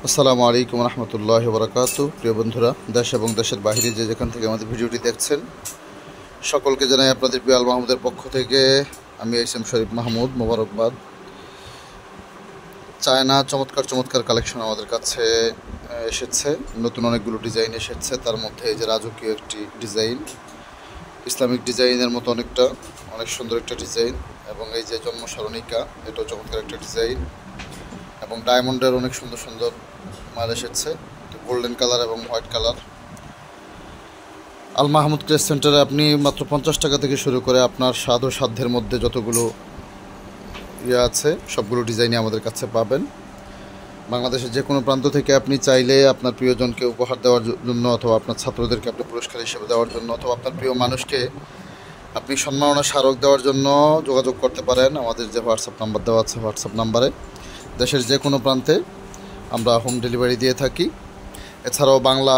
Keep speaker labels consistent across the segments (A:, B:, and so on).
A: আসসালামু আলাইকুম রহমতুল্লাহ বরকাতু। প্রিয় বন্ধুরা, দেশ এবং দেশের বাইরে যে যেখান থেকে আমাদের ভিডিওটি দেখছেন, সকলকে জানাই আপনাদের প্রিয় আল মাহমুদের পক্ষ থেকে আমি এস.এম. শরীফ মাহমুদ মোবারকবাদ। চায়না চমৎকার চমৎকার কালেকশন আমাদের কাছে এসেছে। নতুন অনেকগুলো ডিজাইন এসেছে, তার মধ্যে এই যে রাজকীয় একটি ডিজাইন, ইসলামিক ডিজাইনের মতো অনেক সুন্দর একটা ডিজাইন, এবং এই যে জন্ম স্মরণিকা, এটাও চমৎকার একটা ডিজাইন, এবং ডায়মন্ডের অনেক সুন্দর সুন্দর মাল এসেছে, গোল্ডেন কালার এবং white colour. Al Mahmud craze সেন্টারে আপনি মাত্র 50 টাকা থেকে শুরু করে আপনার স্বাদ ও সাধ্যের মধ্যে যতগুলো আছে সবগুলো ডিজাইনই আমাদের কাছে পাবেন। বাংলাদেশের যে কোনো প্রান্ত থেকে আপনি চাইলে আপনার প্রিয়জনকে উপহার দেওয়ার জন্য, অথবা আপনার ছাত্রদেরকে আপনি পুরস্কার হিসেবে দেওয়ার জন্য, অথবা আপনার প্রিয় মানুষকে আপনি সম্মাননা স্মারক দেওয়ার জন্য যোগাযোগ করতে পারেন। আমাদের যে হোয়াটসঅ্যাপ নাম্বার দেওয়া আছে, হোয়াটসঅ্যাপ নাম্বারে দেশের যে কোনো প্রান্তে আমরা হোম ডেলিভারি দিয়ে থাকি। এছাড়াও Bangla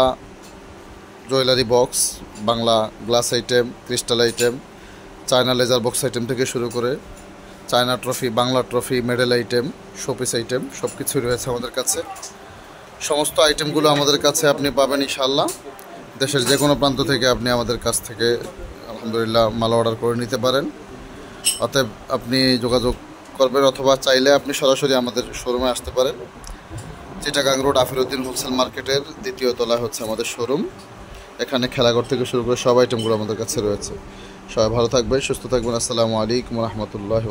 A: jewellery box, Bangla glass item, crystal item, China laser box item থেকে শুরু করে China trophy, Bangla trophy, medal item, showpiece item সব কিছুই রয়েছে আমাদের কাছে। সমস্ত আইটেমগুলো আমাদের কাছে আপনি পাবেন ইনশাআল্লাহ। দেশের যে কোনো প্রান্ত থেকে আপনি আমাদের কাছ থেকে আলহামদুলিল্লাহ মাল অর্ডার করে নিতে পারেন। অতএব আপনি যোগাযোগ করবেন, অথবা চাইলে আপনি সরাসরি আমাদের শোরুমে আসতে পারেন। চিটাগাং রোড আফিরউদ্দিন হোলসেল মার্কেটের দ্বিতীয় তলায় হচ্ছে আমাদের শোরুম। এখানে খেলাঘর থেকে শুরু করে সব আইটেমগুলো আমাদের কাছে রয়েছে। সবাই ভালো থাকবেন, সুস্থ থাকবেন। আসসালামু আলাইকুম রহমতুল্লাহ।